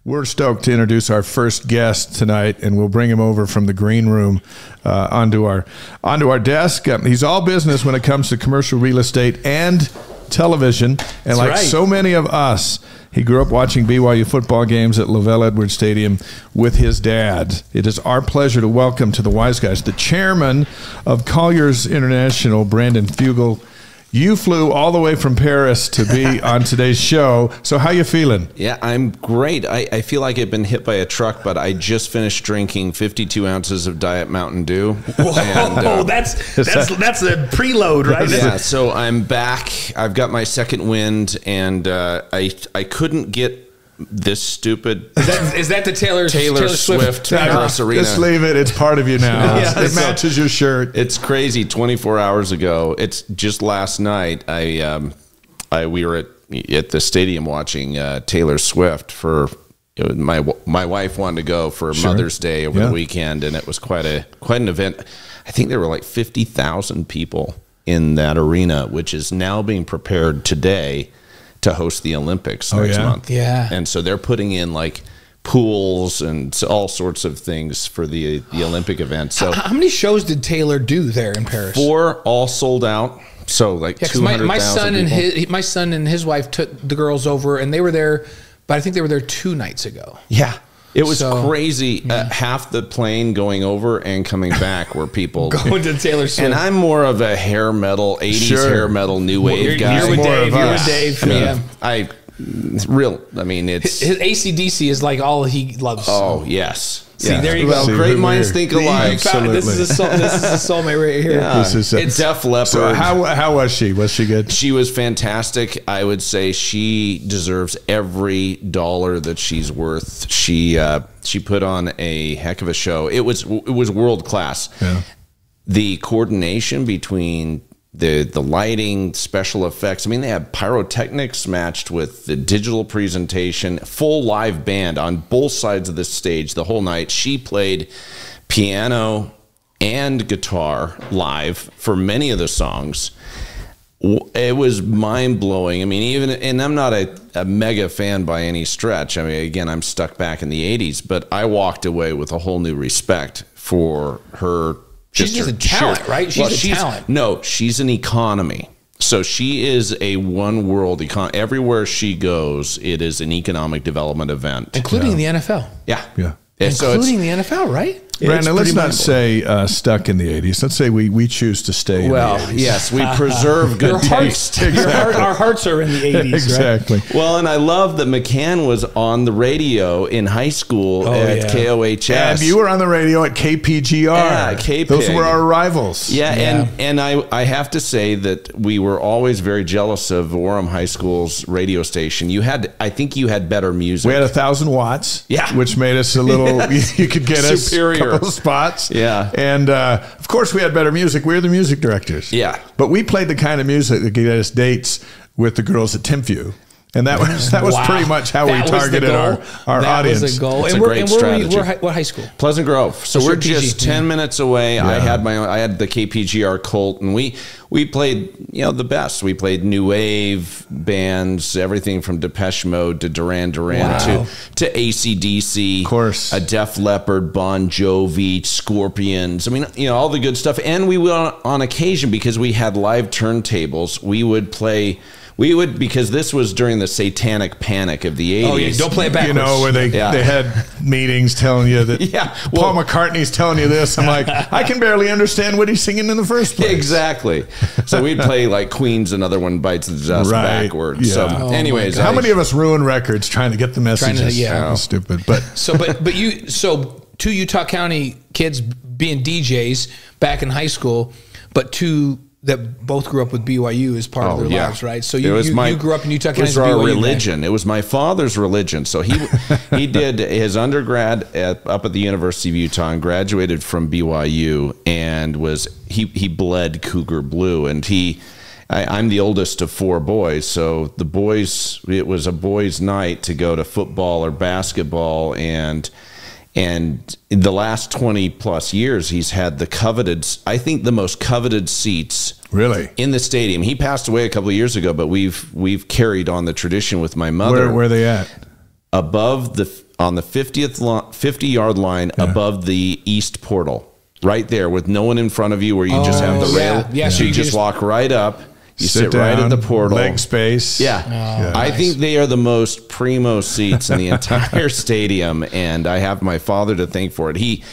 We're stoked to introduce our first guest tonight, and we'll bring him over from the green room onto our desk. He's all business when it comes to commercial real estate and television, and so many of us, he grew up watching BYU football games at LaVell Edwards Stadium with his dad. It is our pleasure to welcome to the Wise Guys the Chairman of Colliers International, Brandon Fugal. You flew all the way from Paris to be on today's show. So how you feeling? Yeah, I'm great. I feel like I've been hit by a truck, but I just finished drinking 52 ounces of Diet Mountain Dew. Whoa, and, that's a preload, right? Yeah, so I'm back. I've got my second wind, and I couldn't get this stupid. Is that the Taylor Swift Paris Arena? Just leave it. It's part of you now. It matches your shirt. It's crazy. 24 hours ago. It's just last night. We were at the stadium watching Taylor Swift for. My wife wanted to go for Mother's Day over the weekend, and it was quite an event. I think there were like 50,000 people in that arena, which is now being prepared today to host the Olympics next month. Yeah. And so they're putting in like pools and all sorts of things for the Olympic event. So how many shows did Taylor do there in Paris? 4, all sold out. So like 200,000 my son and his wife took the girls over, and they were there, but I think they were there 2 nights ago. Yeah. It was crazy. Half the plane going over and coming back were people going to Taylor Swift. And I'm more of a hair metal, 80s hair metal, new wave guy. You're with Dave. I mean, it's his AC/DC is like all he loves. Oh yes. See, there you go. Great minds think alike. This is a soulmate right here. Yeah. It's Def Leppard. So how was she? Was she good? She was fantastic. I would say she deserves every dollar that she's worth. She put on a heck of a show. It was world class. Yeah. The coordination between the lighting, special effects. I mean, they had pyrotechnics matched with the digital presentation, full live band on both sides of the stage the whole night. She played piano and guitar live for many of the songs. It was mind-blowing. I mean, and I'm not a mega fan by any stretch. I mean, again, I'm stuck back in the 80s, but I walked away with a whole new respect for her. She's just a talent, right? She's a talent. No, she's an economy. So she is a one-world economy. Everywhere she goes, it is an economic development event. Including the NFL. Yeah. Including the NFL, right? Brandon, let's not say stuck in the 80s. Let's say we choose to stay in the 80s. Yes, we preserve good taste. Our hearts are in the 80s, exactly. Right? Well, and I love that McCann was on the radio in high school at KOHS. And you were on the radio at KPGR. Yeah, KPIG. Those were our rivals. Yeah. And I have to say that we were always very jealous of Orem High School's radio station. I think you had better music. We had 1,000 watts, yeah, which made us a little, you could get superior. Us a couple of spots. Yeah. And of course we had better music. We were the music directors. Yeah. But we played the kind of music that gave us dates with the girls at Timview. And that was pretty much how we targeted our audience. That was the goal. It's a great strategy. What high school? Pleasant Grove. So we're just 10 minutes away. Yeah. I had the KPGR Colt, and we played the best. We played new wave bands, everything from Depeche Mode to Duran Duran to AC/DC, of course, a Def Leppard, Bon Jovi, Scorpions. I mean, all the good stuff. And we would on occasion, because we had live turntables, we would play. Because this was during the satanic panic of the 80s. Oh, yeah, don't play it backwards. Where they had meetings telling you that Paul McCartney's telling you this. I'm like, I can barely understand what he's singing in the first place. Exactly. So we'd play like Queen's Another One Bites the Dust backwards. Yeah. So anyways. How many of us ruin records trying to get the messages? Stupid. But two Utah County kids being DJs back in high school, but two that both grew up with BYU as part of their lives, right? So you grew up in Utah County. It was our religion. It was my father's religion. So he did his undergrad up at the University of Utah and graduated from BYU, and he bled Cougar Blue. And I'm the oldest of 4 boys, so it was a boys' night to go to football or basketball, and in the last 20 plus years, he's had the most coveted seats really in the stadium. He passed away a couple of years ago, but we've carried on the tradition with my mother. Where are they at? Above on the 50-yard line above the east portal, right there with no one in front of you where you just have the rail. Yeah. So you just walk right up. You sit down, right at the portal. Leg space. Yeah. I think they are the most primo seats in the entire stadium, and I have my father to thank for it. He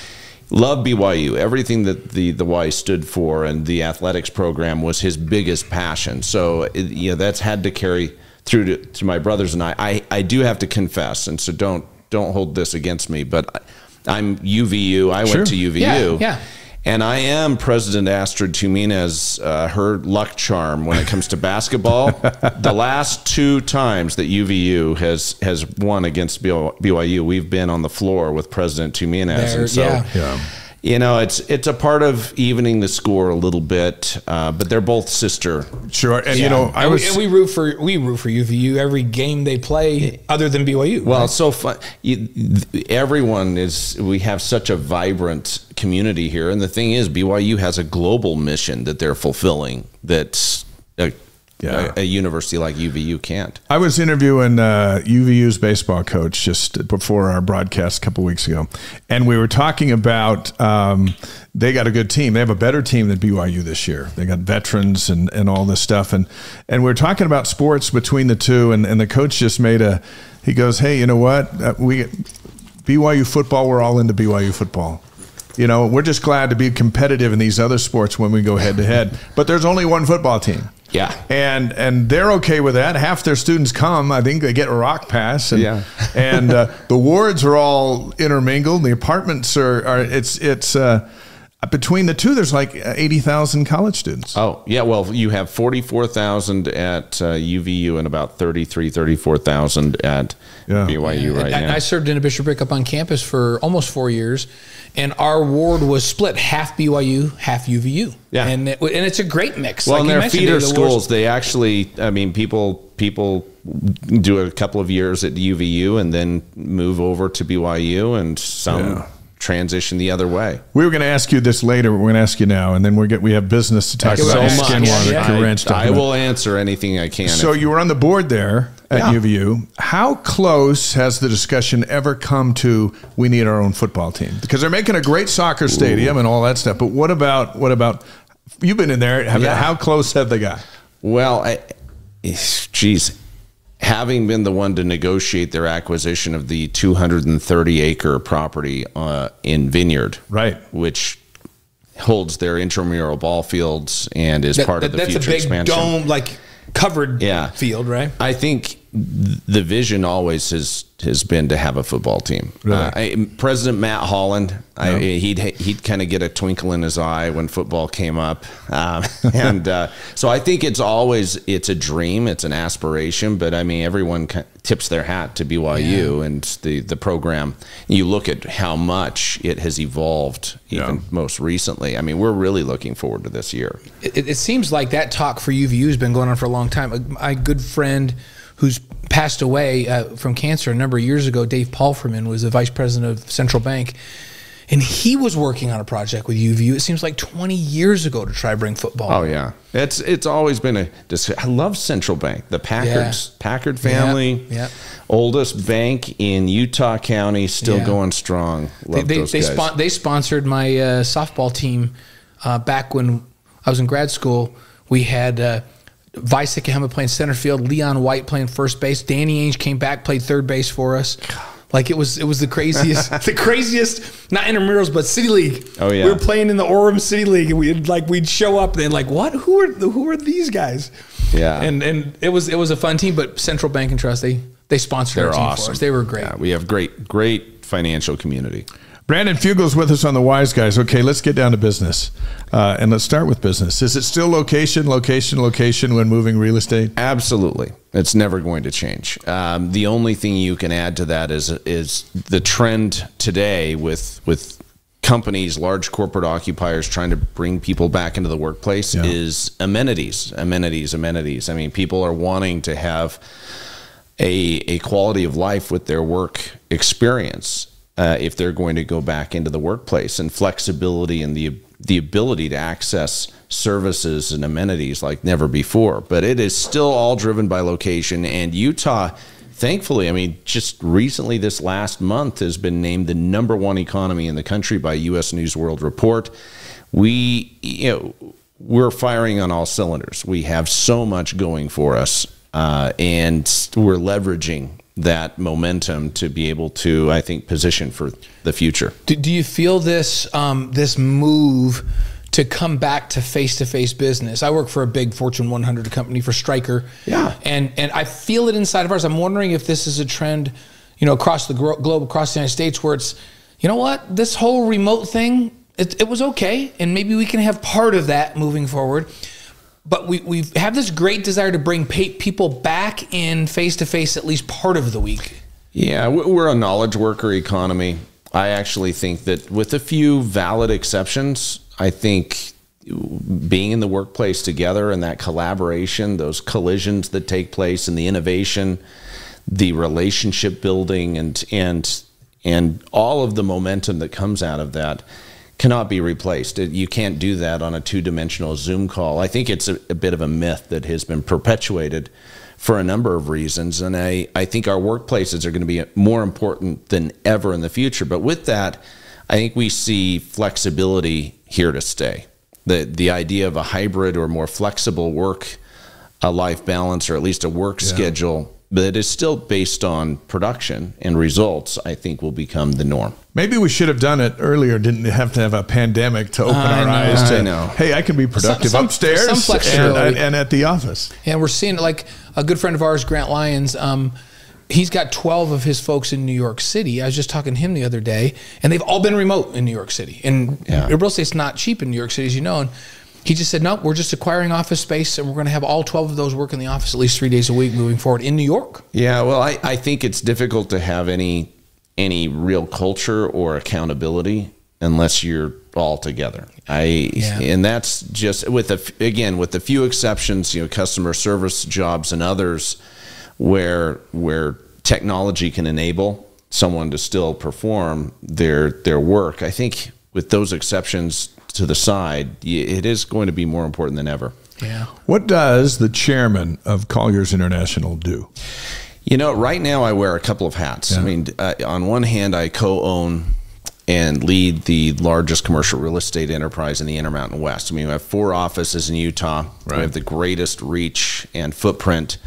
loved BYU. Everything that the Y stood for and the athletics program was his biggest passion. So that's had to carry through to my brothers and I. I do have to confess, and so don't hold this against me, but I'm UVU. I went to UVU. Yeah. And I am President Astrid Tumina's her luck charm when it comes to basketball. The last 2 times that UVU has won against BYU, we've been on the floor with President Tuminez. And so, it's a part of evening the score a little bit, but they're both sister. Sure, and we root for UVU every game they play, other than BYU. Well, it's so fun. We have such a vibrant community here, and the thing is, BYU has a global mission that they're fulfilling. That's a university like UVU can't. I was interviewing UVU's baseball coach just before our broadcast a couple weeks ago, and we were talking about they got a good team. They have a better team than BYU this year. They got veterans and all this stuff, and we were talking about sports between the two, and the coach just he goes, hey, you know what? BYU football, we're all into BYU football. We're just glad to be competitive in these other sports when we go head to head. But there's only one football team. Yeah. And they're okay with that. Half their students come. I think they get a rock pass. And, and the wards are all intermingled. The apartments it's between the two, there's like 80,000 college students. Oh, yeah. Well, you have 44,000 at UVU and about 34,000 at BYU right now. I served in a bishopric up on campus for almost 4 years, and our ward was split, half BYU, half UVU. Yeah. And it's a great mix. Well, like and they're feeder schools. They actually, people do a couple of years at UVU and then move over to BYU, and some transition the other way. We were going to ask you this later, but we're going to ask you now, and then we have business to talk about. Skinwalker. I will answer anything I can. So you were on the board there at UVU. How close has the discussion ever come to we need our own football team? Because they're making a great soccer stadium and all that stuff, but what about you've been in there? How close have they got? Well, having been the one to negotiate their acquisition of the 230-acre property in Vineyard, right, which holds their intramural ball fields and is part of the future expansion. That's a big dome, like covered field, right? I think the vision always has been to have a football team. Really? President Matt Holland, he'd kind of get a twinkle in his eye when football came up, so I think it's a dream, it's an aspiration. But I mean, everyone tips their hat to BYU and the program. You look at how much it has evolved, even most recently. I mean, we're really looking forward to this year. It seems like that talk for UVU has been going on for a long time. My good friend, who's passed away from cancer a number of years ago, Dave Palferman, was the vice president of Central Bank, and he was working on a project with UVU. It seems like 20 years ago to try to bring football. Oh yeah, it's always been I love Central Bank, the Packard family, oldest bank in Utah County, still going strong. Love those guys. They sponsored my softball team back when I was in grad school. We had Vice Sikahema playing center field, Leon White playing first base, Danny Ainge came back, played third base for us. Like it was the craziest, not intramurals, but City League. Oh yeah, we were playing in the Orem City League, and we'd show up, and they're like, what? Who are these guys? Yeah, and it was a fun team. But Central Bank and Trust, they sponsored our team for us. They were great. Yeah, we have great financial community. Brandon Fugal's with us on the Wise Guys. Okay, let's get down to business. And let's start with business. Is it still location when moving real estate? Absolutely. It's never going to change. The only thing you can add to that is the trend today with companies, large corporate occupiers trying to bring people back into the workplace is amenities. I mean, people are wanting to have a quality of life with their work experience. If they're going to go back into the workplace, and flexibility and the ability to access services and amenities like never before. But it is still all driven by location, and Utah thankfully, I mean, just recently this last month has been named the #1 economy in the country by U.S. News World Report. We're firing on all cylinders. We have so much going for us, and we're leveraging that momentum to be able to, I think, position for the future. Do you feel this this move to come back to face-to-face business? I work for a big Fortune 100 company for Stryker. Yeah. And I feel it inside of ours. I'm wondering if this is a trend, you know, across the globe, across the United States, where it's, you know what, this whole remote thing, it was okay, and maybe we can have part of that moving forward. But we have this great desire to bring people back in face-to-face at least part of the week. Yeah, we're a knowledge worker economy. I actually think that with a few valid exceptions, I think being in the workplace together and that collaboration, those collisions that take place and the innovation, the relationship building and all of the momentum that comes out of that cannot be replaced. You can't do that on a two-dimensional Zoom call. I think it's a bit of a myth that has been perpetuated for a number of reasons, and I think our workplaces are going to be more important than ever in the future. But with that, I think we see flexibility here to stay. The idea of a hybrid or more flexible work-life balance, or at least a work schedule that is still based on production and results, I think will become the norm. Maybe we should have done it earlier. Didn't have to have a pandemic to open our eyes to, hey, I can be productive upstairs and at the office. And we're seeing it, like a good friend of ours, Grant Lyons, he's got 12 of his folks in New York City. I was just talking to him the other day, and they've all been remote in New York City. And real estate's not cheap in New York City, as you know. And he just said, no, we're just acquiring office space, and we're going to have all 12 of those work in the office at least 3 days a week moving forward in New York. Yeah, well, I think it's difficult to have any real culture or accountability unless you're all together. And that's just with a few exceptions, you know, customer service jobs and others where technology can enable someone to still perform their work. I think with those exceptions to the side, it is going to be more important than ever. Yeah. What does the chairman of Colliers International do? You know, right now I wear a couple of hats. I mean, on one hand, I co-own and lead the largest commercial real estate enterprise in the Intermountain West. I mean, we have 4 offices in Utah. Right. We have the greatest reach and footprint.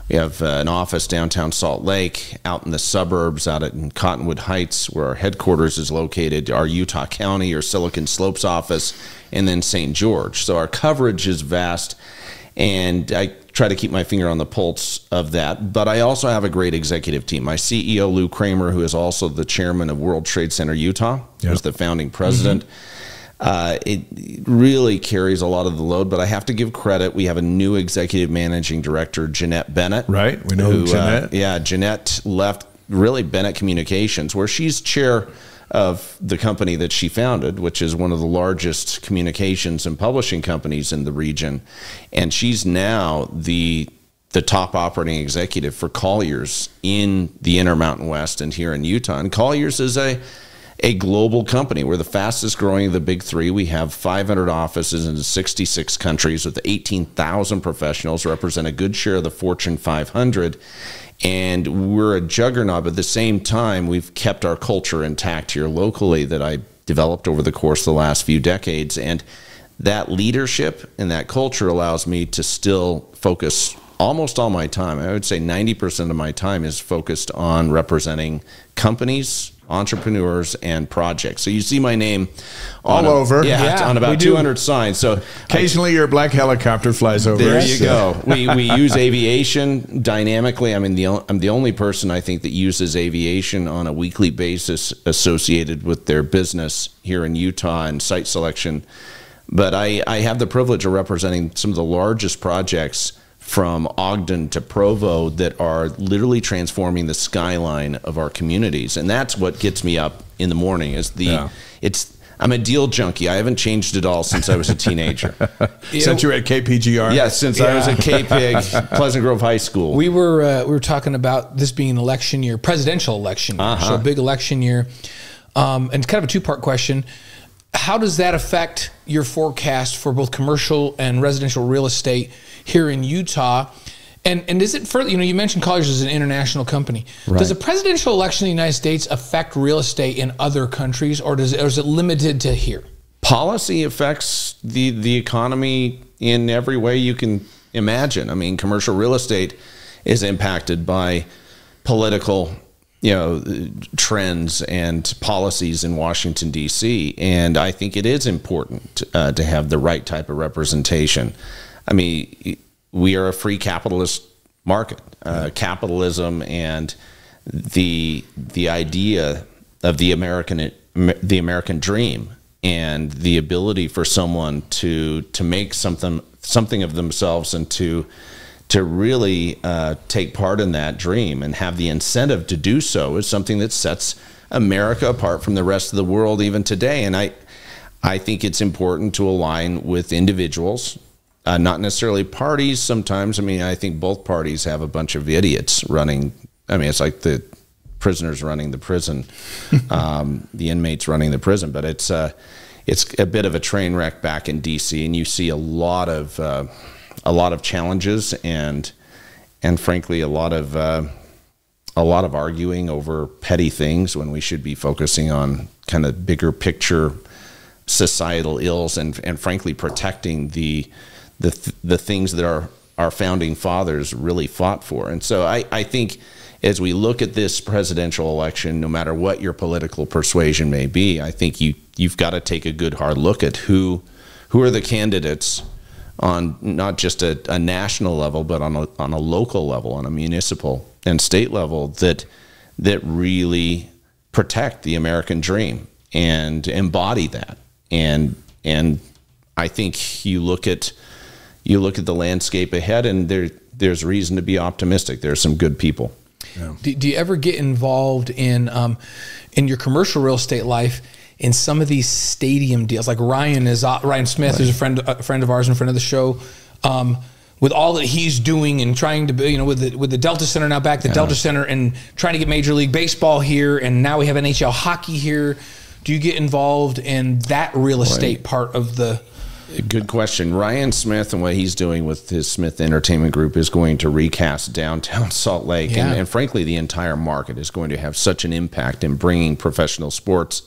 We have an office downtown Salt Lake, out in the suburbs, out in Cottonwood Heights, where our headquarters is located, our Utah County or Silicon Slopes office, and then St. George. So our coverage is vast, and I try to keep my finger on the pulse of that. But I also have a great executive team. My CEO, Lou Kramer, who is also the chairman of World Trade Center Utah, who's the founding president. It really carries a lot of the load, but I have to give credit. We have a new executive managing director, Jeanette Bennett. Right, we know Jeanette. Jeanette left really Bennett Communications, where she's chair of the company that she founded, which is one of the largest communications and publishing companies in the region. And she's now the top operating executive for Colliers in the Intermountain West and here in Utah. And Colliers is a global company. We're the fastest growing of the big 3. We have 500 offices in 66 countries with 18,000 professionals, represent a good share of the Fortune 500. And we're a juggernaut. But at the same time, we've kept our culture intact here locally that I developed over the course of the last few decades. And that leadership and that culture allows me to still focus almost all my time. I would say 90% of my time is focused on representing companies, entrepreneurs, and projects. So you see my name all over. On about 200 signs. So occasionally your black helicopter flies over. There you go. We use aviation dynamically. I mean, I'm the only person I think that uses aviation on a weekly basis associated with their business here in Utah and site selection. But I have the privilege of representing some of the largest projects from Ogden to Provo that are literally transforming the skyline of our communities. And that's what gets me up in the morning is I'm a deal junkie. I haven't changed at all since I was a teenager. Since you were at KPGR? Yes, since I was at KPIG, Pleasant Grove High School. We were talking about this being an election year, presidential election year, so a big election year. And it's kind of a 2-part question. How does that affect your forecast for both commercial and residential real estate here in Utah? And is it further, you mentioned Colliers as an international company. Right. Does a presidential election in the United States affect real estate in other countries, or is it limited to here? Policy affects the economy in every way you can imagine. I mean, commercial real estate is impacted by political, trends and policies in Washington, D.C. And I think it is important to have the right type of representation. I mean, we are a free capitalist market. Capitalism and the idea of the American dream and the ability for someone to make something of themselves and to really take part in that dream and have the incentive to do so is something that sets America apart from the rest of the world even today. And I think it's important to align with individuals, not necessarily parties sometimes. I mean, I think both parties have a bunch of idiots running. I mean, it's like the prisoners running the prison, the inmates running the prison, but it's a bit of a train wreck back in D.C. and you see a lot of challenges and frankly a lot of arguing over petty things when we should be focusing on kind of bigger picture societal ills and frankly protecting the things that our founding fathers really fought for. And so I think as we look at this presidential election, no matter what your political persuasion may be, I think you've got to take a good hard look at who are the candidates on not just a national level, but on a local level, on a municipal and state level that really protect the American dream and embody that. And I think you look at the landscape ahead, and there's reason to be optimistic. There's some good people. Yeah. Do you ever get involved in your commercial real estate life in some of these stadium deals? Like Ryan Smith, who's a friend of ours and a friend of the show, with all that he's doing and trying to, with the Delta Center now back, Delta Center, and trying to get Major League Baseball here, and now we have NHL hockey here. Do you get involved in that real estate part of the? Good question. Ryan Smith and what he's doing with his Smith Entertainment Group is going to recast downtown Salt Lake. Yeah. And frankly, the entire market is going to have such an impact in bringing professional sports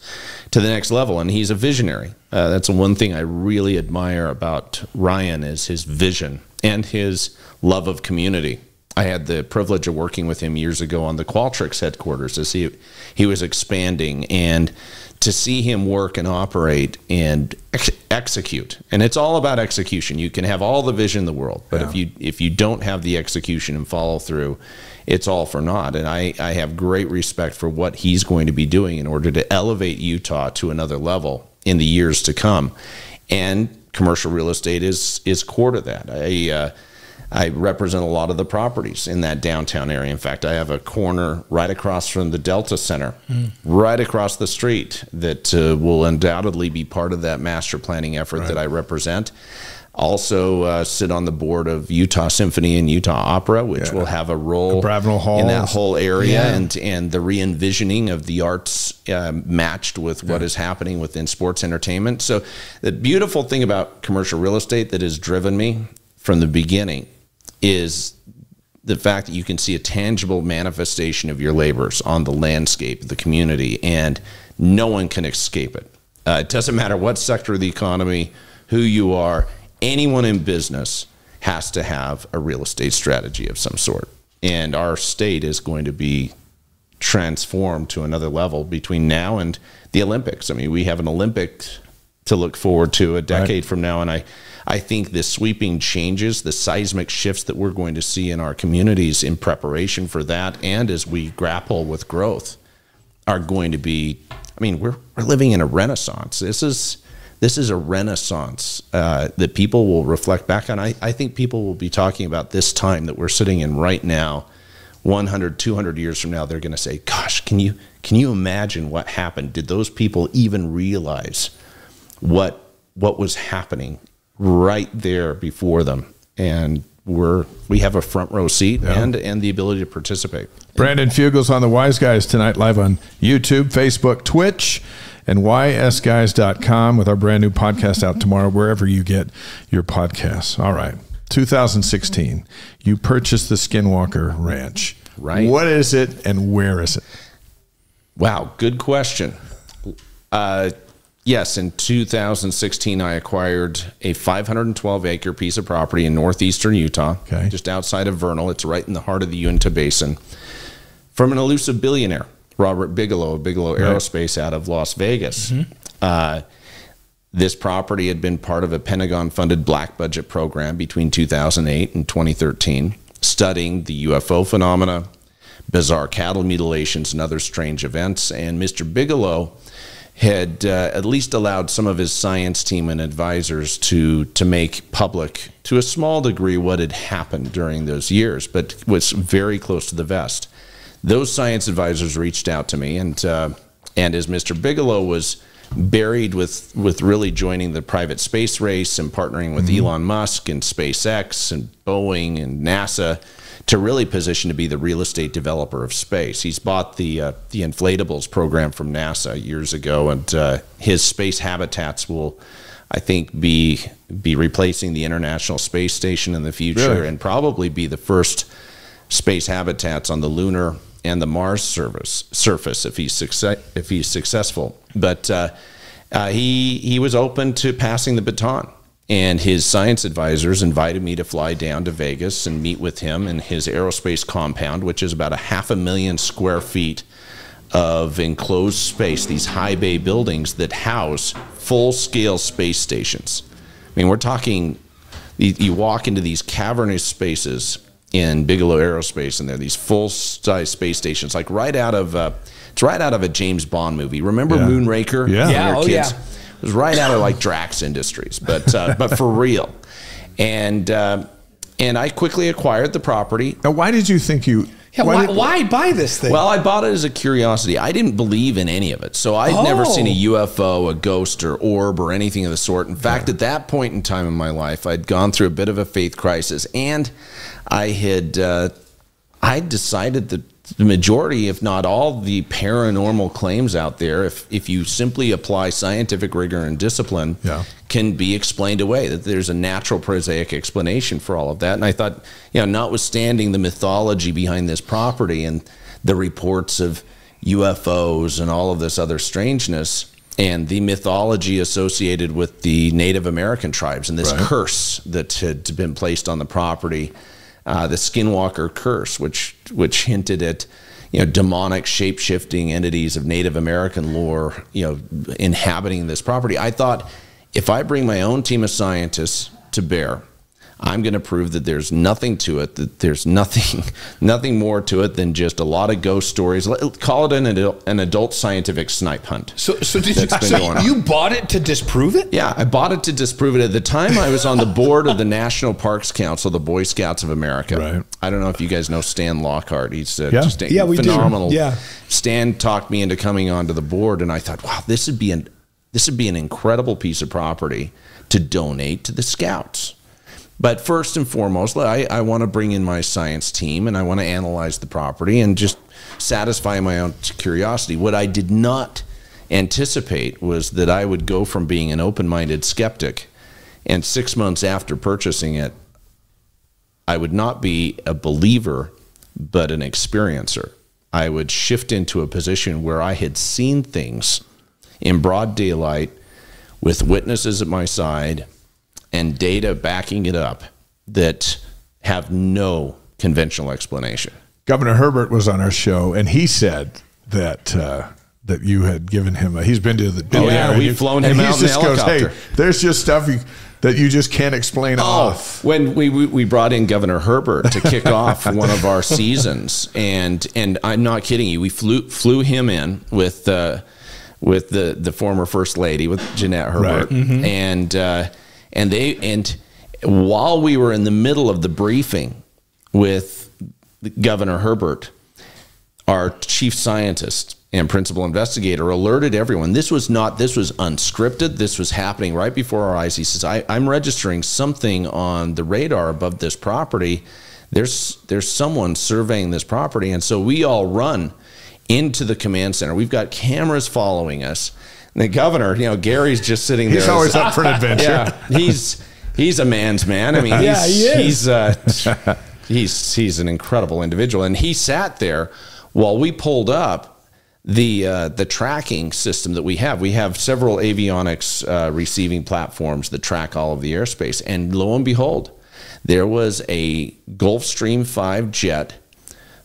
to the next level. And he's a visionary. That's one thing I really admire about Ryan is his vision and his love of community. I had the privilege of working with him years ago on the Qualtrics headquarters as he was expanding, and to see him work and operate and execute. And it's all about execution. You can have all the vision in the world, but if you don't have the execution and follow through, it's all for naught. And I have great respect for what he's going to be doing in order to elevate Utah to another level in the years to come. And commercial real estate is core to that. I represent a lot of the properties in that downtown area. In fact, I have a corner right across from the Delta Center, right across the street, that will undoubtedly be part of that master planning effort that I represent. Also sit on the board of Utah Symphony and Utah Opera, which will have a role in that whole area and the re-envisioning of the arts matched with what is happening within sports entertainment. So the beautiful thing about commercial real estate that has driven me from the beginning is the fact that you can see a tangible manifestation of your labors on the landscape of the community, and no one can escape it. It doesn't matter what sector of the economy, who you are, anyone in business has to have a real estate strategy of some sort. And our state is going to be transformed to another level between now and the Olympics. I mean, we have an Olympic to look forward to a decade from now, and I think the sweeping changes, the seismic shifts that we're going to see in our communities in preparation for that, and as we grapple with growth, are going to be, I mean, we're living in a renaissance. This is a renaissance that people will reflect back on. I think people will be talking about this time that we're sitting in right now, 100, 200 years from now. They're going to say, gosh, can you imagine what happened? Did those people even realize what was happening right there before them? And we have a front row seat and the ability to participate. Brandon Fugal's on the Wise Guys tonight, live on YouTube, Facebook, Twitch, and ysguys.com with our brand new podcast out tomorrow, wherever you get your podcasts. All right. 2016, you purchased the Skinwalker Ranch. Right. What is it and where is it? Wow, good question. Yes, in 2016, I acquired a 512-acre piece of property in northeastern Utah, just outside of Vernal. It's right in the heart of the Uinta Basin, from an elusive billionaire, Robert Bigelow of Bigelow Aerospace out of Las Vegas. This property had been part of a Pentagon-funded black budget program between 2008 and 2013, studying the UFO phenomena, bizarre cattle mutilations, and other strange events. And Mr. Bigelow had at least allowed some of his science team and advisors to make public, to a small degree, what had happened during those years, but was very close to the vest. Those science advisors reached out to me, and as Mr. Bigelow was buried with really joining the private space race and partnering with Elon Musk and SpaceX and Boeing and NASA to really position to be the real estate developer of space. He's bought the inflatables program from NASA years ago, and his space habitats will, I think, be replacing the International Space Station in the future, and probably be the first space habitats on the lunar and the Mars surface if he's successful. But he was open to passing the baton. And his science advisors invited me to fly down to Vegas and meet with him in his aerospace compound, which is about 500,000 square feet of enclosed space, these high bay buildings that house full-scale space stations. I mean, we're talking, you walk into these cavernous spaces in Bigelow Aerospace, and they're these full-size space stations, like it's right out of a James Bond movie. Remember Moonraker? Yeah. Oh, kids? It was right out of like Drax Industries, but for real. And I quickly acquired the property. Now, why did you think you? Yeah, why buy this thing? Well, I bought it as a curiosity. I didn't believe in any of it, so I'd never seen a UFO, a ghost, or orb, or anything of the sort. In fact, at that point in time in my life, I'd gone through a bit of a faith crisis, and I'd decided that the majority, if not all, the paranormal claims out there, if you simply apply scientific rigor and discipline, can be explained away, that there's a natural prosaic explanation for all of that. And I thought, notwithstanding the mythology behind this property and the reports of UFOs and all of this other strangeness, and the mythology associated with the Native American tribes and this curse that had been placed on the property, the Skinwalker curse, which hinted at demonic shape-shifting entities of Native American lore inhabiting this property. I thought, if I bring my own team of scientists to bear, I'm going to prove that there's nothing to it, that there's nothing more to it than just a lot of ghost stories. Call it an adult scientific snipe hunt. So you bought it to disprove it? Yeah, I bought it to disprove it. At the time, I was on the board of the National Parks Council, the Boy Scouts of America. Right. I don't know if you guys know Stan Lockhart. He's just we phenomenal. do. Yeah. Stan talked me into coming onto the board, and I thought, wow, this would be an incredible piece of property to donate to the Scouts. But first and foremost, I want to bring in my science team, and I want to analyze the property and just satisfy my own curiosity. What I did not anticipate was that I would go from being an open-minded skeptic, and 6 months after purchasing it, I would not be a believer, but an experiencer. I would shift into a position where I had seen things in broad daylight with witnesses at my side and data backing it up that have no conventional explanation. Governor Herbert was on our show, and he said that you had given him he's been to the we've flown him out in a helicopter. Hey, there's just stuff that you just can't explain off. When we brought in Governor Herbert to kick off one of our seasons, and I'm not kidding you, we flew him in with the former First Lady, with Jeanette Herbert, and while we were in the middle of the briefing with Governor Herbert, our chief scientist and principal investigator alerted everyone. This was unscripted. This was happening right before our eyes. He says, I'm registering something on the radar above this property. There's someone surveying this property. And so we all run into the command center. We've got cameras following us. And the governor, Gary's just sitting there. He's always up for an adventure. Yeah, he's a man's man. I mean, Yeah, he is. He's an incredible individual, and he sat there while we pulled up the tracking system that we have. We have several avionics receiving platforms that track all of the airspace, and lo and behold, there was a Gulfstream 5 jet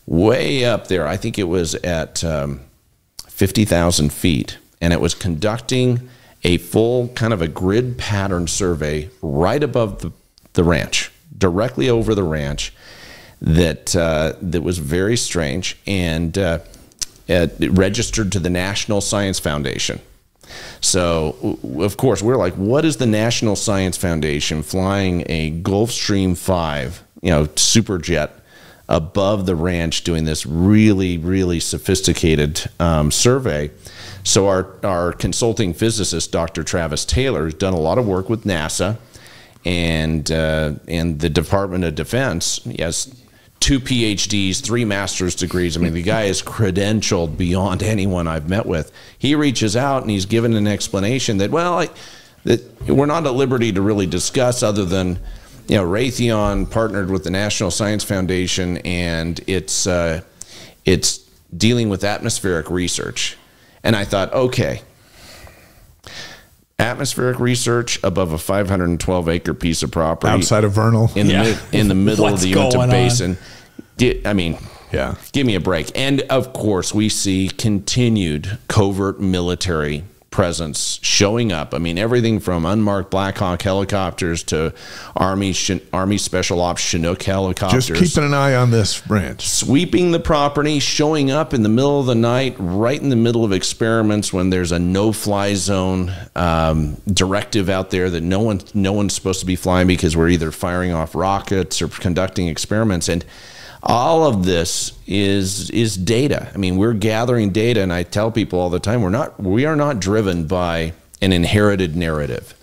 way up there. I think it was at 50,000 feet, and it was conducting a full kind of a grid pattern survey right above the ranch, directly over the ranch. That was very strange, and it registered to the National Science Foundation. So, of course, we're like, what is the National Science Foundation flying a Gulfstream 5, super jet above the ranch doing this really, really sophisticated survey? So our consulting physicist, Dr. Travis Taylor, has done a lot of work with NASA and the Department of Defense. He has 2 PhDs, 3 master's degrees. I mean, the guy is credentialed beyond anyone I've met with. He reaches out and he's given an explanation that, that we're not at liberty to really discuss, other than, Raytheon partnered with the National Science Foundation, and it's dealing with atmospheric research. And I thought, okay, atmospheric research above a 512-acre piece of property outside of Vernal, in the middle of the Uinta Basin. I mean, give me a break. And of course, we see continued covert military presence showing up. I mean, everything from unmarked Black Hawk helicopters to Army Special Ops Chinook helicopters. Just keeping an eye on this ranch. Sweeping the property, showing up in the middle of the night, right in the middle of experiments when there's a no-fly zone directive out there that no one's supposed to be flying because we're either firing off rockets or conducting experiments. And all of this is data. I mean, we're gathering data, and I tell people all the time, we are not driven by an inherited narrative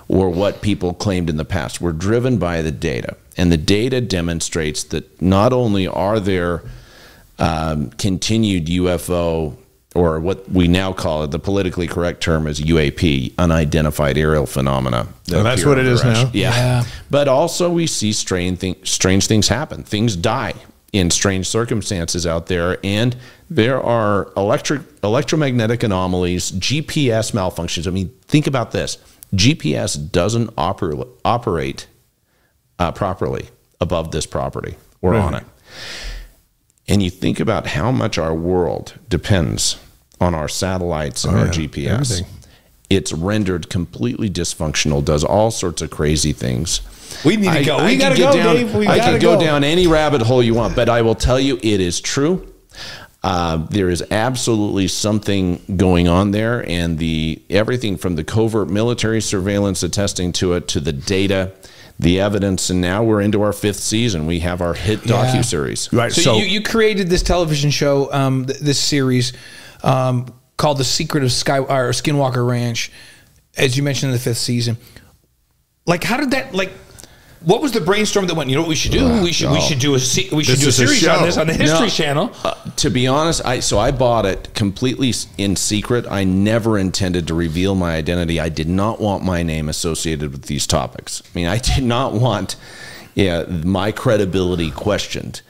or what people claimed in the past. We're driven by the data, and the data demonstrates that not only are there continued UFO, or what we now call it, the politically correct term is UAP, unidentified aerial phenomena. That's what it is now. Yeah. But also we see strange things happen. Things die in strange circumstances out there, and there are electromagnetic anomalies, GPS malfunctions. I mean, think about this. GPS doesn't operate properly above this property or on it. And you think about how much our world depends on our satellites and our GPS. Everything. It's rendered completely dysfunctional, does all sorts of crazy things. We need to go. We got to go, Dave. I can go down any rabbit hole you want, but I will tell you it is true. There is absolutely something going on there, and everything from the covert military surveillance attesting to it, to the data, the evidence, and now we're into our 5th season. We have our hit docuseries. Right. So you created this television show, this series called The Secret of Skinwalker Ranch, as you mentioned in the 5th season. Like, how did that, what was the brainstorm that went, you know what we should do? We should do a series on this on the History Channel. To be honest, I bought it completely in secret. I never intended to reveal my identity. I did not want my name associated with these topics. I mean, I did not want my credibility questioned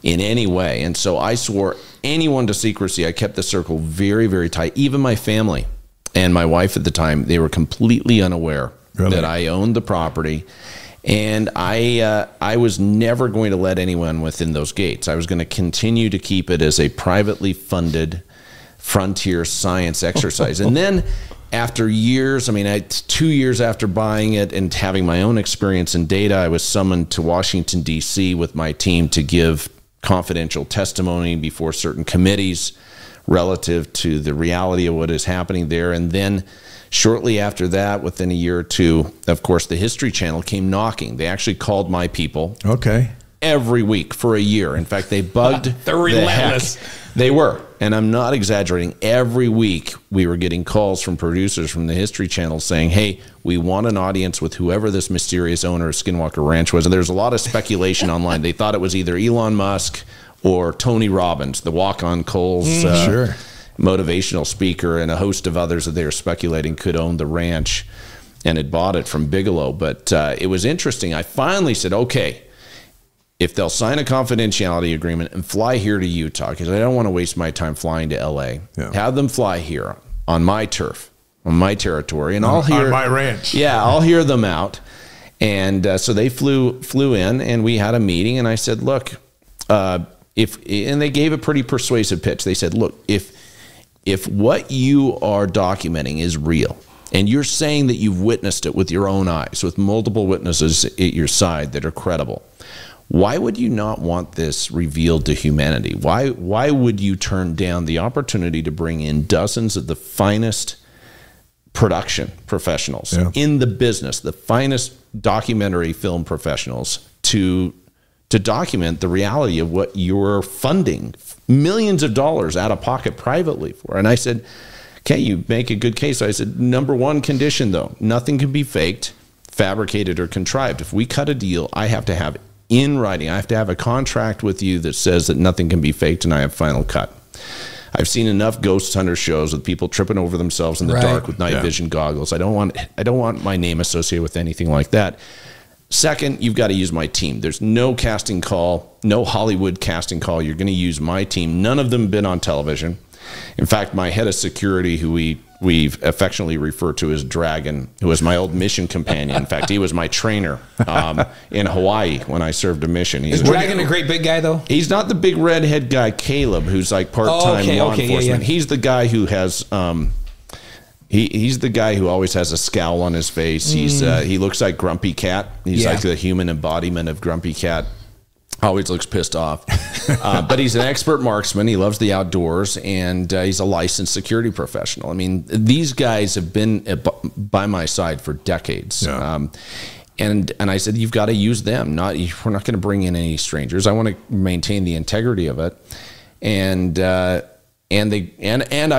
in any way. And so I swore anyone to secrecy. I kept the circle very, very tight. Even my family and my wife at the time, they were completely unaware that I owned the property. And I was never going to let anyone within those gates. I was going to continue to keep it as a privately funded frontier science exercise. And then after years, 2 years after buying it and having my own experience and data, I was summoned to Washington, D.C. with my team to give confidential testimony before certain committees relative to the reality of what is happening there. And then shortly after that, within a year or two, of course, the History Channel came knocking. They actually called my people every week for a year. In fact, they bugged They're relentless. They were. And I'm not exaggerating. Every week, we were getting calls from producers from the History Channel saying, hey, we want an audience with whoever this mysterious owner of Skinwalker Ranch was. And there's a lot of speculation online. They thought it was either Elon Musk or Tony Robbins, the walk-on Coles motivational speaker, and a host of others that they were speculating could own the ranch. and had bought it from Bigelow. But it was interesting. I finally said, okay, if they'll sign a confidentiality agreement and fly here to Utah, because I don't want to waste my time flying to L.A., have them fly here on my turf, on my territory, and I'll hear on my ranch. Yeah, I'll hear them out. And so they flew in, and we had a meeting, and I said, look, and they gave a pretty persuasive pitch. They said, look, if what you are documenting is real, and you're saying that you've witnessed it with your own eyes, with multiple witnesses at your side that are credible, why would you not want this revealed to humanity? Why would you turn down the opportunity to bring in dozens of the finest production professionals in the business, the finest documentary film professionals to document the reality of what you're funding millions of dollars out of pocket privately for? And I said, okay, you make a good case. I said, number one condition, though, nothing can be faked, fabricated, or contrived. If we cut a deal, I have to have in writing, I have to have a contract with you that says that nothing can be faked, and I have final cut. I've seen enough ghost hunter shows with people tripping over themselves in the dark with night vision goggles. I don't want my name associated with anything like that. Second, you've got to use my team. There's no casting call, no Hollywood casting call. You're going to use my team. None of them have been on television. In fact, my head of security, who we've affectionately referred to as Dragon, who was my old mission companion. In fact, he was my trainer in Hawaii when I served a mission. Is Dragon a great big guy, though? He's not the big redhead guy, Caleb, who's like part-time law enforcement. He's the guy who has... He's the guy who always has a scowl on his face. He looks like Grumpy Cat. He's like the human embodiment of Grumpy Cat. Always looks pissed off. But he's an expert marksman. He loves the outdoors, and he's a licensed security professional. I mean, these guys have been by my side for decades. And I said, you've got to use them. We're not going to bring in any strangers. I want to maintain the integrity of it. And I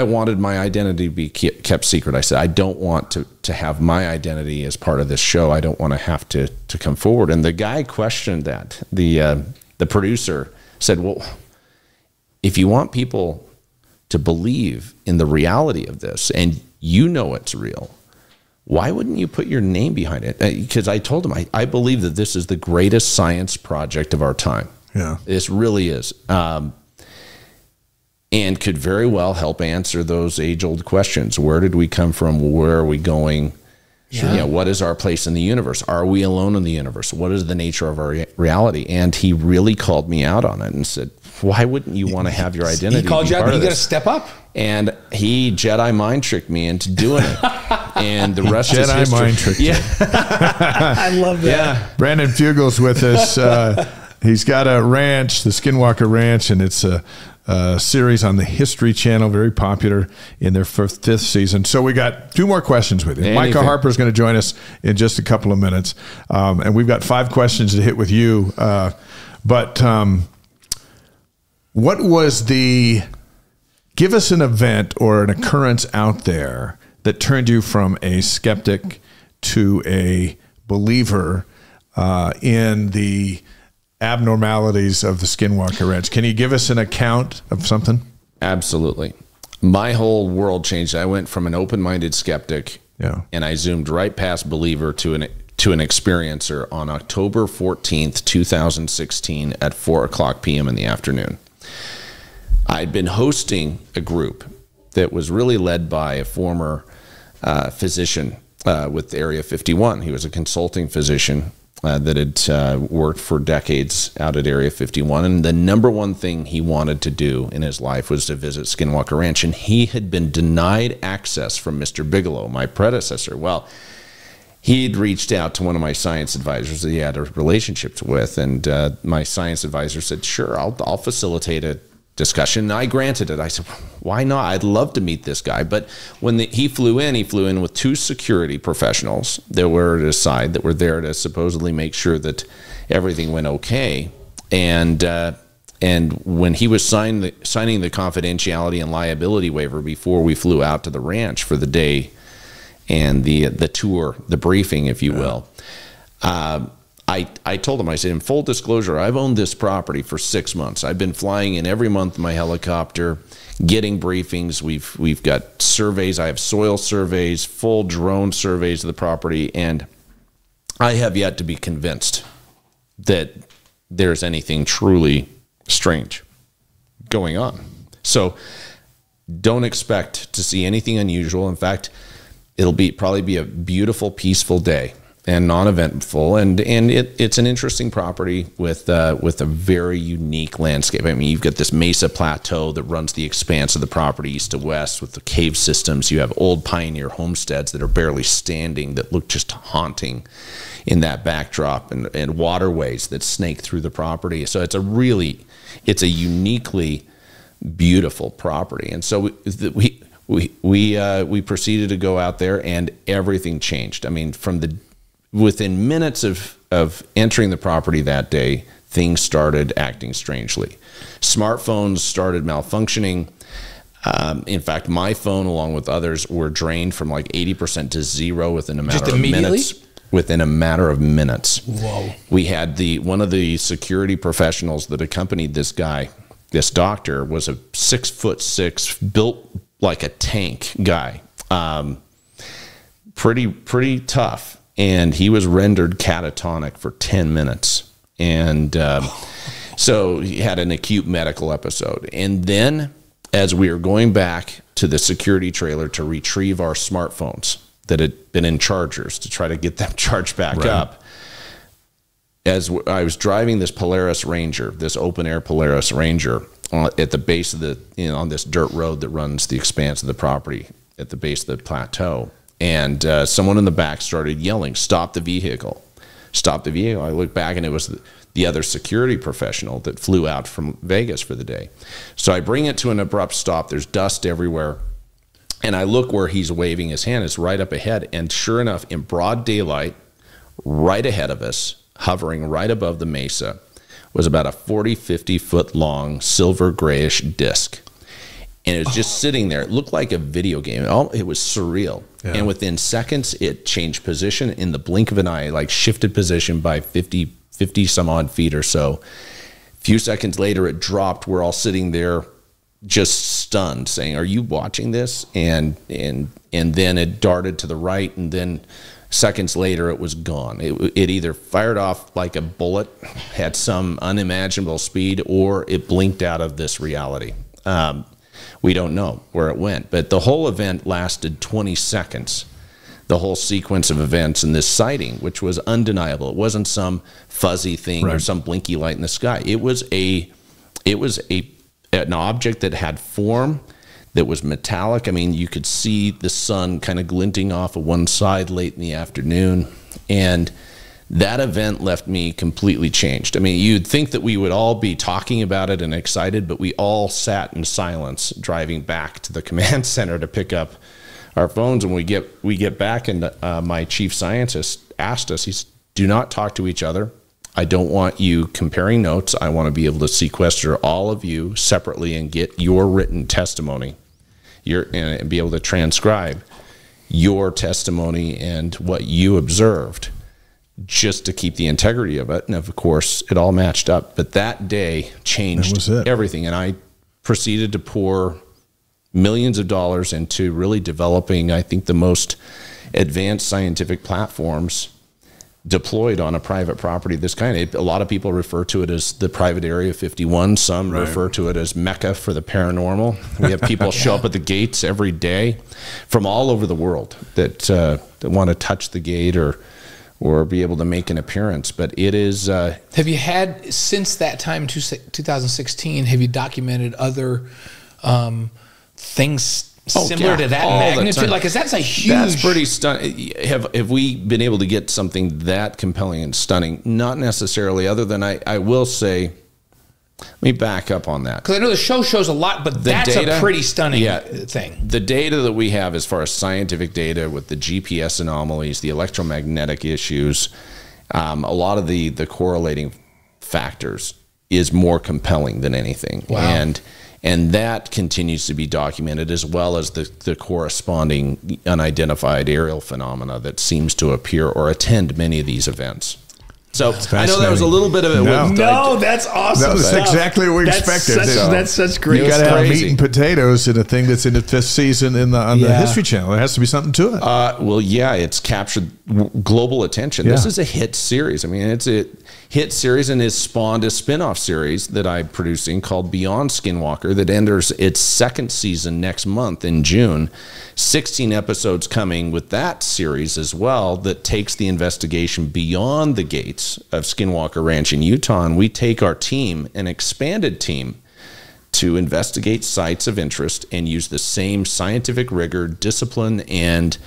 wanted my identity to be kept secret. I said, I don't want to have my identity as part of this show. I don't want to have to come forward. And the guy questioned that. The producer said, well, if you want people to believe in the reality of this, and you know it's real, why wouldn't you put your name behind it? Because I told him, I believe that this is the greatest science project of our time. Yeah, this really is. And could very well help answer those age-old questions. Where did we come from? Where are we going? What is our place in the universe? Are we alone in the universe? What is the nature of our reality? And he really called me out on it and said, why wouldn't you want to have your identity? He called you out, you got to step up. And he Jedi mind tricked me into doing it. And the rest is Jedi history. mind tricked. I love that. Yeah. Brandon Fugal's with us. He's got a ranch, the Skinwalker Ranch, and it's a series on the History Channel, very popular in their fifth season. So we got two more questions with you. Micah Harper's going to join us in just a couple of minutes. And we've got 5 questions to hit with you. But what was give us an event or an occurrence out there that turned you from a skeptic to a believer in the abnormalities of the Skinwalker Ranch. Can you give us an account of something? Absolutely. My whole world changed. I went from an open-minded skeptic, and I zoomed right past believer to an experiencer on October 14th, 2016 at 4:00 p.m. in the afternoon. I'd been hosting a group that was really led by a former physician with Area 51. He was a consulting physician that had worked for decades out at Area 51. And the number one thing he wanted to do in his life was to visit Skinwalker Ranch. And he had been denied access from Mr. Bigelow, my predecessor. Well, he'd reached out to one of my science advisors that he had a relationship with. And my science advisor said, sure, I'll facilitate a discussion. And I granted it. I said, why not? I'd love to meet this guy. But when he flew in with 2 security professionals that were at his side, that were there to supposedly make sure that everything went okay. And when he was signing the confidentiality and liability waiver before we flew out to the ranch for the day and the tour, the briefing, if you will, I told him, I said, in full disclosure, I've owned this property for 6 months. I've been flying in every month in my helicopter, getting briefings. We've got surveys. I have soil surveys, full drone surveys of the property, and I have yet to be convinced that there's anything truly strange going on. So don't expect to see anything unusual. In fact, it'll probably be a beautiful, peaceful day and non-eventful. And it's an interesting property with a very unique landscape. I mean, you've got this mesa plateau that runs the expanse of the property east to west with the cave systems. You have old pioneer homesteads that are barely standing that look just haunting in that backdrop, and waterways that snake through the property. So it's a uniquely beautiful property. And so we proceeded to go out there, and everything changed. I mean, within minutes of entering the property that day, things started acting strangely. Smartphones started malfunctioning. In fact, my phone, along with others, were drained from like 80% to zero within a matter of minutes. Within a matter of minutes. Whoa. We had one of the security professionals that accompanied this guy, this doctor, was a 6'6", built like a tank guy. Pretty tough. And he was rendered catatonic for 10 minutes. And so he had an acute medical episode. And then as we were going back to the security trailer to retrieve our smartphones that had been in chargers to try to get them charged back up, as I was driving this Polaris Ranger, this open air Polaris Ranger, at the base of on this dirt road that runs the expanse of the property at the base of the plateau, and someone in the back started yelling, "Stop the vehicle! Stop the vehicle!" I looked back, and it was the other security professional that flew out from Vegas for the day. So I bring it to an abrupt stop. There's dust everywhere. And I look where he's waving his hand. It's right up ahead. And sure enough, in broad daylight, right ahead of us, hovering right above the mesa, was about a 40, 50-foot long silver grayish disc. And it was just sitting there. It looked like a video game. It was surreal. Yeah. And within seconds, it changed position in the blink of an eye, like shifted position by 50 some odd feet or so. A few seconds later, it dropped. We're all sitting there just stunned, saying, "Are you watching this?" And then it darted to the right, and then seconds later it was gone. It either fired off like a bullet, had some unimaginable speed, or it blinked out of this reality. We don't know where it went, but the whole event lasted 20 seconds. The whole sequence of events in this sighting, which was undeniable. It wasn't some fuzzy thing or some blinky light in the sky. It was an object that had form, that was metallic. I mean, you could see the sun kind of glinting off of one side late in the afternoon. And that event left me completely changed. I mean, you'd think that we would all be talking about it and excited, but we all sat in silence driving back to the command center to pick up our phones. And we get back, and my chief scientist asked us, he said, "Do not talk to each other. I don't want you comparing notes. I want to be able to sequester all of you separately and get your written testimony, and be able to transcribe your testimony and what you observed, just to keep the integrity of it." And of course, it all matched up. But that day changed everything. And I proceeded to pour millions of dollars into really developing, I think, the most advanced scientific platforms deployed on a private property of this kind. A lot of people refer to it as the private Area 51. Some refer to it as Mecca for the paranormal. We have people show up at the gates every day from all over the world that want to touch the gate or be able to make an appearance. But it is... have you had, since that time, 2016, have you documented other things similar to that magnitude? Like, 'cause that's a huge... That's pretty stunning. Have we been able to get something that compelling and stunning? Not necessarily, other than I will say, let me back up on that. Because I know the show shows a lot, but that's a pretty stunning thing. The data that we have as far as scientific data with the GPS anomalies, the electromagnetic issues, a lot of the correlating factors is more compelling than anything. Wow. And that continues to be documented, as well as the corresponding unidentified aerial phenomena that seems to appear or attend many of these events. So I know that was a little bit of it. No, that's awesome. That was stuff. exactly what we expected. That's such great. You got to have crazy. meat and potatoes in a thing that's in the 5th season on the History Channel. There has to be something to it. Well, yeah, it's captured global attention. Yeah. This is a hit series. I mean, it's a hit series and has spawned a spin-off series that I'm producing called Beyond Skinwalker that enters its 2nd season next month in June. 16 episodes coming with that series as well that takes the investigation beyond the gates of Skinwalker Ranch in Utah. And we take our team, an expanded team, to investigate sites of interest and use the same scientific rigor, discipline, and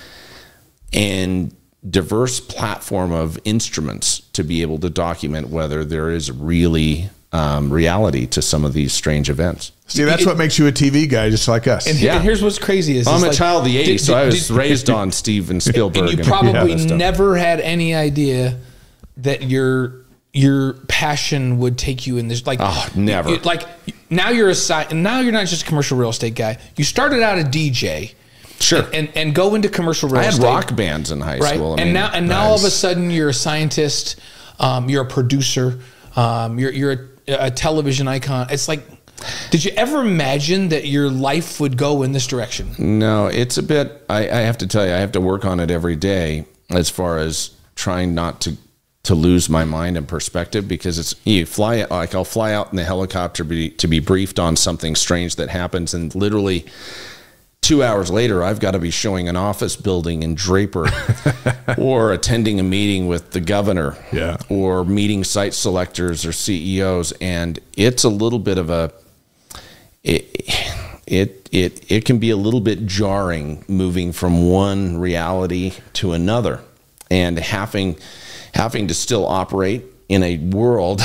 diverse platform of instruments to be able to document whether there is really reality to some of these strange events. See, that's what makes you a TV guy, just like us. And here's what's crazy is I'm a child of the 80s, so I was raised on Steven Spielberg. And you probably never had any idea that your passion would take you in this. Like, never. Now you're now you're not just a commercial real estate guy. You started out a DJ. Sure. And go into commercial real estate. I had rock bands in high school. And now all of a sudden you're a scientist, you're a producer, you're a television icon. It's like, did you ever imagine that your life would go in this direction? No, it's a bit, I have to tell you, I have to work on it every day as far as trying not to lose my mind and perspective, because I'll fly out in the helicopter to be briefed on something strange that happens, and literally 2 hours later, I've got to be showing an office building in Draper or attending a meeting with the governor or meeting site selectors or CEOs. And it's a little bit of it can be a little bit jarring moving from one reality to another and having to still operate in a world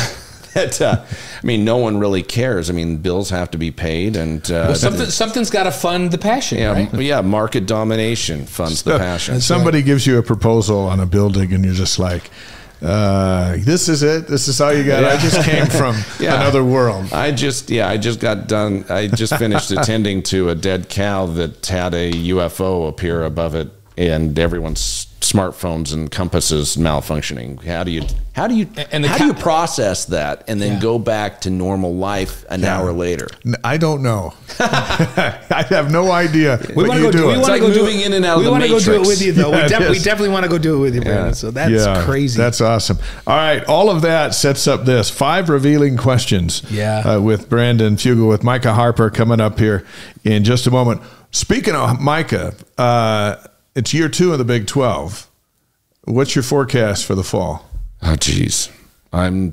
that, I mean, no one really cares. I mean, bills have to be paid, and something's got to fund the passion, right? Yeah, market domination funds the passion. Somebody gives you a proposal on a building, and you're just like, this is it. This is all you got. I just came from another world. I just got done. I just finished attending to a dead cow that had a UFO appear above it, and everyone's smartphones and compasses malfunctioning. How do you process that and then go back to normal life an hour later? I don't know. I have no idea. We want to go do it. It's like moving in and out of the Matrix. We want to go do it with you, though. We definitely want to go do it with you, Brandon. So that's crazy. That's awesome. All right, all of that sets up this 5 revealing questions. With Brandon Fugal, with Micah Harper coming up here in just a moment. Speaking of Micah, it's year 2 of the Big 12. What's your forecast for the fall? Oh, geez. I'm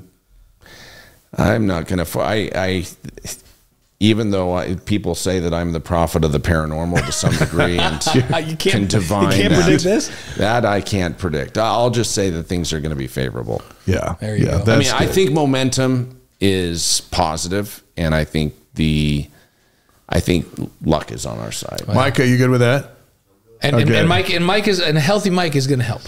not going to. Even though people say that I'm the prophet of the paranormal to some degree, and you can divine you can't predict this? That I can't predict. I'll just say that things are going to be favorable. Yeah. There you go. I mean, I think momentum is positive, and I think luck is on our side. Micah, you good with that? And a healthy Mike is going to help.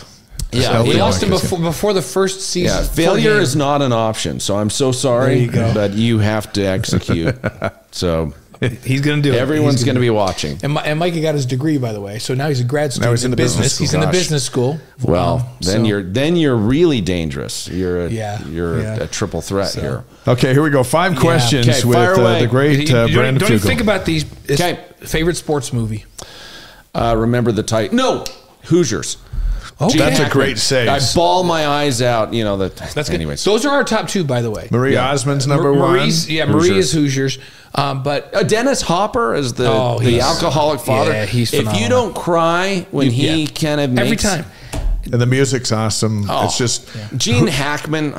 Yeah, we lost him before the first season. Yeah, failure is not an option. So I'm so sorry, but you have to execute. So he's going to do it. Everyone's going to be watching. And Micah got his degree, by the way. So now he's a grad student. Now he's in the business. He's in the business school. Well, then you're really dangerous. You're a triple threat here. Okay, here we go. 5 questions with the great Brandon Fugal. Don't you think about these? Favorite sports movie? Remember the title? No, Hoosiers. Okay. That's a great save. I bawl my eyes out. You know that. That's good. Anyways, those are our top 2, by the way. Marie Osmond's number 1. Marie is Hoosiers. But Dennis Hopper is the alcoholic father. Yeah, he's phenomenal. If you don't cry when he kind of makes, every time, and the music's awesome. It's just Gene Hackman.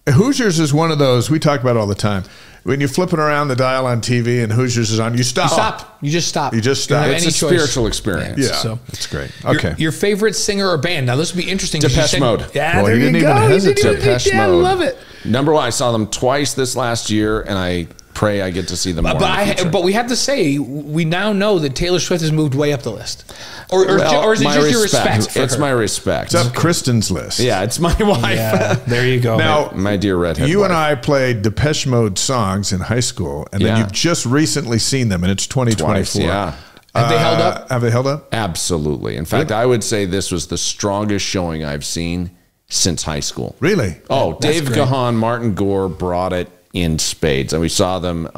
Hoosiers is one of those we talk about all the time. When you're flipping around the dial on TV and Hoosiers is on, you stop. You just stop. It's a spiritual experience. Yeah, so it's great. Okay. Your favorite singer or band? Now this would be interesting. Depeche Mode. Yeah, there you go. Depeche Mode. I love it. Number 1, I saw them twice this last year, and I pray I get to see them more. But we have to say, we now know that Taylor Swift has moved way up the list. Or is it just your respect for It's her? my respect. It's up Kristen's list. Yeah, it's my wife. Yeah, there you go. Now, my dear redhead you wife. and I played Depeche Mode songs in high school, and then you've just recently seen them, and it's 2024. Twice, yeah. Have they held up? Have they held up? Absolutely. In fact, I would say this was the strongest showing I've seen since high school. Really? Oh, Dave great. Gahan, Martin Gore brought it in spades. And we saw them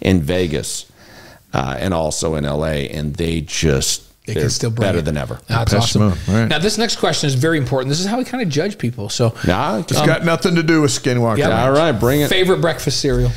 in Vegas and also in L.A., and they're can still bring better it. than ever. That's Depeche awesome. Mode, right. Now, this next question is very important. This is how we kind of judge people. So, It's got nothing to do with Skinwalker. Yeah. All right, bring it. favorite breakfast cereal?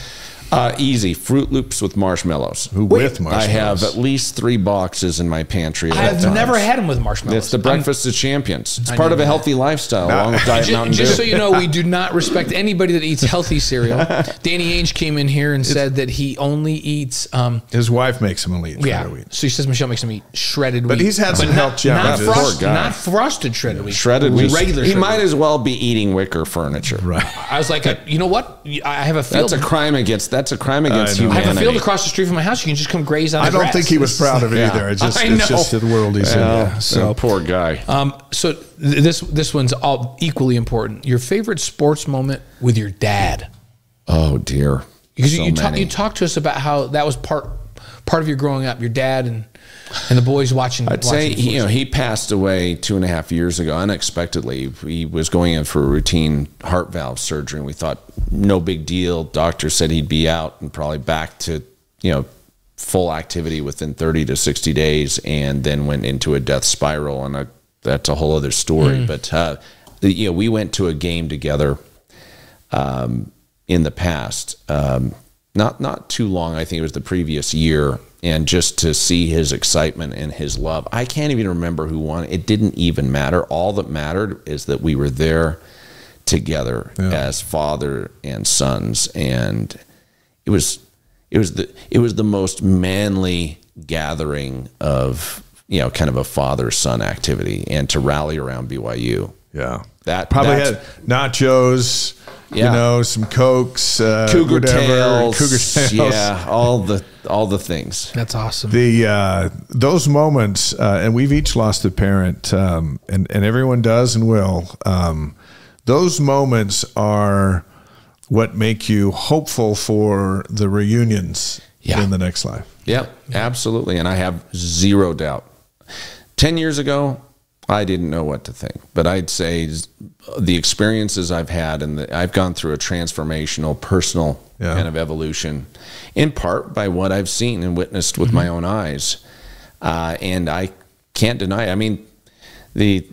Easy. Fruit Loops with marshmallows. With marshmallows. I have at least 3 boxes in my pantry. at all I've times. never had them with marshmallows. It's the breakfast of champions. It's I part knew of a that. healthy lifestyle, along with Diet Mountain Dew. Just so you know, we do not respect anybody that eats healthy cereal. Danny Ainge came in here and said that he only eats. His wife makes him eat shredded wheat. So he says Michelle makes him eat shredded wheat. But he's had some health challenges. Poor guy. Not frosted shredded wheat. Shredded wheat. Regular He shredded might wheat. as well be eating wicker furniture. Right. I was like, you know what? I have a field. That's a crime against know. I have a humanity. field across the street from my house. You can just come graze on I the don't grass. think he was proud of it Yeah. either. It's I just know. the world he's in. Yeah, So- poor guy. So this one's all equally important. Your favorite sports moment with your dad, Oh dear. because So you many. talked to us about how that was part of your growing up. Your dad and the boys watching. I'd say watching he passed away 2.5 years ago unexpectedly. He was going in for a routine heart valve surgery, and we thought no big deal. Doctor said he'd be out and probably back to full activity within 30 to 60 days, and then went into a death spiral, and that's a whole other story. But we went to a game together in the past, not too long. I think it was the previous year. And just to see his excitement and his love, I can't even remember who won. It didn't even matter. All that mattered is that we were there together as father and sons, and it was the most manly gathering of kind of a father-son activity, and to rally around BYU. Yeah. That Probably that's- had nachos, some Cokes, Cougar whatever, tails, Cougar tails. yeah, all the things. That's awesome. Those moments, and we've each lost a parent, and everyone does and will. Those moments are what make you hopeful for the reunions in the next life. Yep, absolutely. And I have zero doubt. 10 years ago, I didn't know what to think, but I'd say the experiences I've had, and I've gone through a transformational, personal kind of evolution, in part by what I've seen and witnessed with my own eyes. And I can't deny it. I mean, the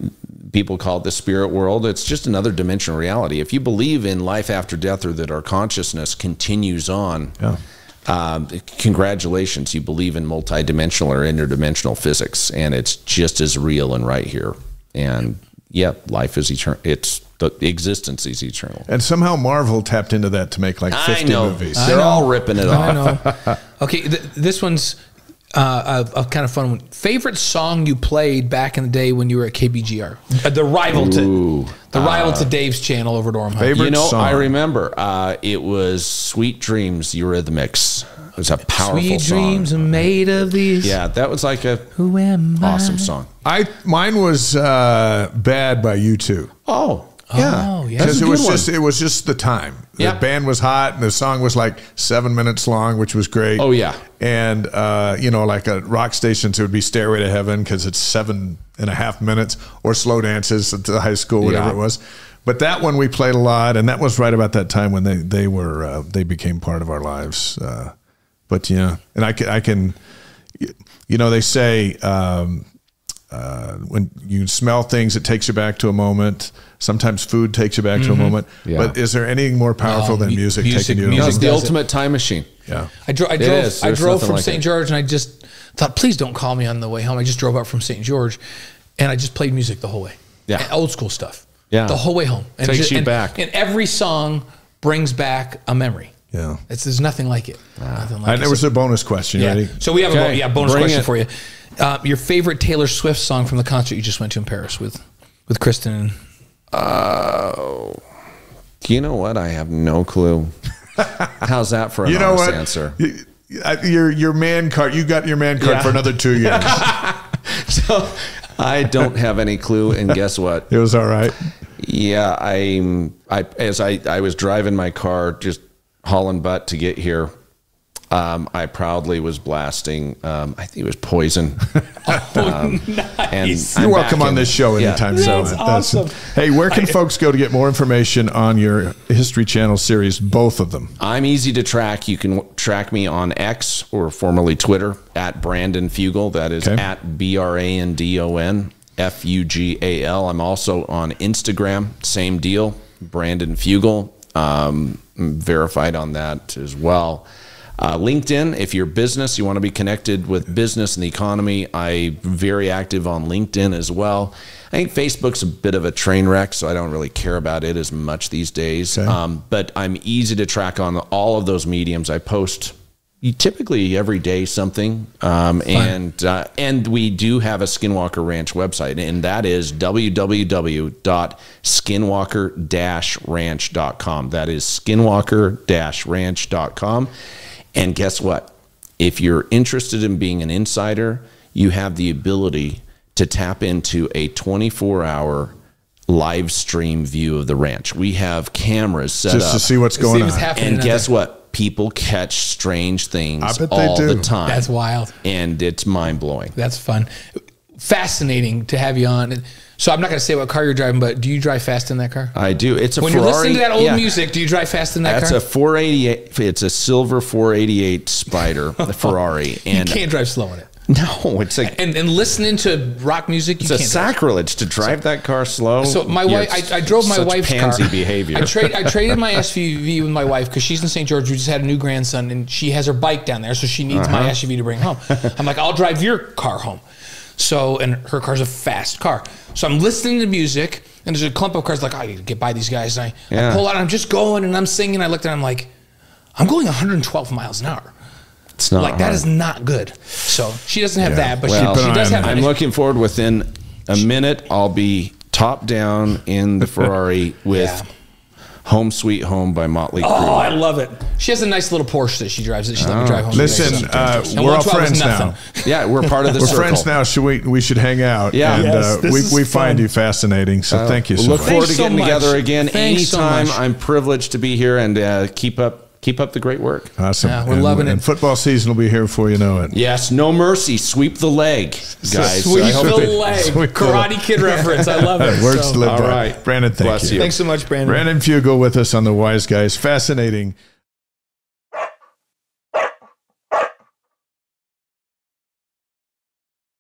people call it the spirit world. It's just another dimensional reality. If you believe in life after death, or that our consciousness continues on, congratulations, you believe in multidimensional or interdimensional physics, and it's just as real and right here. And life is eternal. The existence is eternal. And somehow Marvel tapped into that to make like 50 movies. They're all ripping it off. I know. Okay, this one's a kind of fun one. Favorite song you played back in the day when you were at KBGR? The rival to Dave's channel over at Orem High. Favorite song. I remember it was Sweet Dreams, Eurythmics. It was a powerful Sweet song. dreams are made of these. Yeah, that was like a Who am I? awesome song. Mine was Bad by U2. Oh, yeah. yeah. Because That's a it was just the time. The Yep. band was hot, and the song was like 7 minutes long, which was great. Oh, yeah. And like at rock stations, it would be Stairway to Heaven because it's 7.5 minutes, or Slow Dances at the high school, whatever Yeah. it was. But that one we played a lot, and that was right about that time when they became part of our lives. But yeah, and I can, they say when you smell things, it takes you back to a moment. Sometimes food takes you back to a moment. Yeah. But is there anything more powerful than music taking you to a It's moment? the does it. ultimate time machine. Yeah. I drove is. There's drove nothing from like St. it. George, and I just thought, please don't call me on the way home. I just drove up from St. George, and I just played music the whole way. Yeah. And old school stuff. Yeah. The whole way home. And Takes you back. And every song brings back a memory. Yeah. There's nothing like it. Nothing like And there was a bonus question. yeah. Ready? So we have Okay, a bonus bring question it. for you. Your favorite Taylor Swift song from the concert you just went to in Paris with Kristen? You know what? I have no clue. How's that for an You know honest what? answer? Your man card. You got your man card Yeah. for another 2 years. So I don't have any clue, and guess what? It was all right. Yeah, as I was driving my car, just hauling butt to get here, I proudly was blasting. I think it was Poison. Oh, nice. And You're welcome on this show anytime. That's awesome. Hey, where can folks go to get more information on your History Channel series, both of them? I'm easy to track. You can track me on X, or formerly Twitter, at Brandon Fugal. That is at BRANDON FUGAL. I'm also on Instagram, same deal, Brandon Fugal. Verified on that as well. LinkedIn, if you're business, you want to be connected with business and the economy, I'm very active on LinkedIn as well. I think Facebook's a bit of a train wreck, so I don't really care about it as much these days. But I'm easy to track on all of those mediums. I post typically every day something, and we do have a Skinwalker Ranch website, and that is www.skinwalker-ranch.com. That is skinwalker-ranch.com. And guess what? If you're interested in being an insider, you have the ability to tap into a 24-hour live stream view of the ranch. We have cameras set up just to see what's going on. And guess what? People catch strange things all the time. That's wild. And it's mind-blowing. That's fun. Fascinating to have you on. So I'm not going to say what car you're driving, but do you drive fast in that car? I do. It's a when Ferrari. When you're listening to that old music, do you drive fast in that car? That's a 488. It's a silver 488 Spider, the Ferrari. And you can't drive slow in it. No, it's like and listening to rock music. It's a sacrilege to drive that car slow. So my wife, I drove my wife's pansy car. Behavior. I traded my SUV with my wife because she's in St. George. We just had a new grandson, and she has her bike down there, so she needs my SUV to bring home. I'm like, I'll drive your car home. So, and her car's a fast car. So I'm listening to music, and there's a clump of cars like, oh, I need to get by these guys. And I pull out, and I'm just going, and I'm singing. I looked at it, I'm like, I'm going 112 miles an hour. It's not like hard. That is not good. So she doesn't have that, but well, she does have. I'm looking forward. Within a minute, I'll be top down in the Ferrari with "Home Sweet Home" by Motley Crue. Oh, I love it. She has a nice little Porsche that she drives. That she let me drive home. Listen, we're all friends now. Yeah, we're part of the circle. We're friends now. We should hang out. Yeah, and we find you fascinating. So thank you so much. Look forward to getting together again Thanks anytime. So I'm privileged to be here, and keep up the great work. Awesome. Yeah, we're loving it. And football season will be here before you know it. Yes, no mercy. Sweep the leg, guys. Sweep the leg. Karate Kid reference. I love it. Words to live by. All right. Brandon, thank you. Thanks so much, Brandon. Brandon Fugal with us on the Wise Guys. Fascinating